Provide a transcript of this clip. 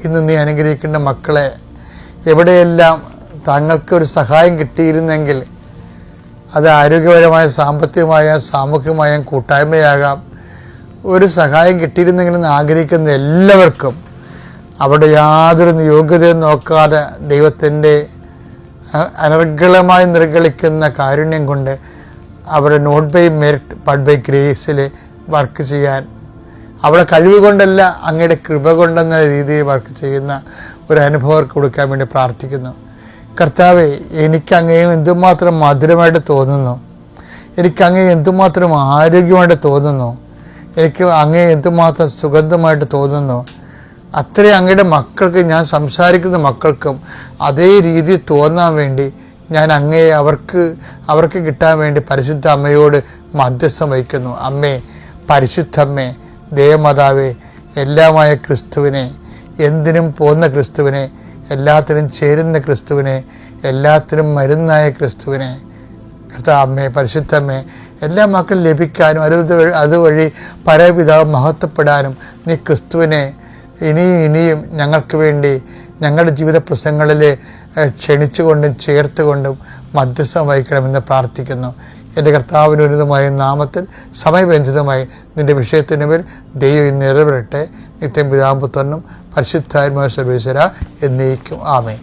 ഇന്ന് നീ അനുഗ്രഹിക്കേണ്ട മക്കളെ എവിടെയെല്ലാം താങ്കൾക്കൊരു സഹായം കിട്ടിയിരുന്നെങ്കിൽ അത് ആരോഗ്യപരമായ, സാമ്പത്തികമായ, സാമൂഹികമായ കൂട്ടായ്മയാകാം, ഒരു സഹായം കിട്ടിയിരുന്നെങ്കിലെന്ന് ആഗ്രഹിക്കുന്ന എല്ലാവർക്കും അവിടെ യാതൊരു യോഗ്യതയും നോക്കാതെ ദൈവത്തിൻ്റെ അനർഗളമായി നിർഗളിക്കുന്ന കാരുണ്യം കൊണ്ട് അവരുടെ not by merit but by ഗ്രേസിൽ വർക്ക് ചെയ്യാൻ, അവിടെ കഴിവ് കൊണ്ടല്ല അങ്ങയുടെ കൃപ കൊണ്ടെന്ന രീതിയിൽ വർക്ക് ചെയ്യുന്ന ഒരു അനുഭവം കൊടുക്കാൻ വേണ്ടി പ്രാർത്ഥിക്കുന്നു. കർത്താവേ, എനിക്കങ്ങയും എന്തുമാത്രം മധുരമായിട്ട് തോന്നുന്നു, എനിക്കങ്ങയെ എന്തുമാത്രം ആരോഗ്യമായിട്ട് തോന്നുന്നു, എനിക്ക് അങ്ങയെ എന്തുമാത്രം സുഗന്ധമായിട്ട് തോന്നുന്നു, അത്രയും അങ്ങയുടെ മക്കൾക്ക്, ഞാൻ സംസാരിക്കുന്ന മക്കൾക്കും അതേ രീതിയിൽ തോന്നാൻ വേണ്ടി ഞാൻ അങ്ങയെ അവർക്ക് കിട്ടാൻ വേണ്ടി പരിശുദ്ധ അമ്മയോട് മധ്യസ്ഥം വഹിക്കുന്നു. അമ്മേ, പരിശുദ്ധമ്മേ, ദേവമാതാവേ, എല്ലാമായ ക്രിസ്തുവിനെ, എന്തിനും പോകുന്ന ക്രിസ്തുവിനെ, എല്ലാത്തിനും ചേരുന്ന ക്രിസ്തുവിനെ, എല്ലാത്തിനും മരുന്നായ ക്രിസ്തുവിനെ, അമ്മേ, പരിശുദ്ധമ്മേ, എല്ലാ മക്കളും ലഭിക്കാനും അതുവഴി പരപിതാവ് മഹത്വപ്പെടാനും നീ ക്രിസ്തുവിനെ ഇനിയും ഞങ്ങൾക്ക് വേണ്ടി ഞങ്ങളുടെ ജീവിത പ്രശ്നങ്ങളിൽ ക്ഷണിച്ചുകൊണ്ടും ചേർത്തുകൊണ്ടും മധ്യസ്ഥം വഹിക്കണമെന്ന് പ്രാർത്ഥിക്കുന്നു. എൻ്റെ കർത്താവിന് ഉന്നതമായ നാമത്തിൽ സമയബന്ധിതമായി നിൻ്റെ വിഷയത്തിന് മേൽ ദൈവം നിറവേറട്ടെ. നിത്യം പിതാവും പുത്രനും പരിശുദ്ധാത്മാവുമായ സർവേശ്വരാ എന്നേക്കും. ആമേൻ.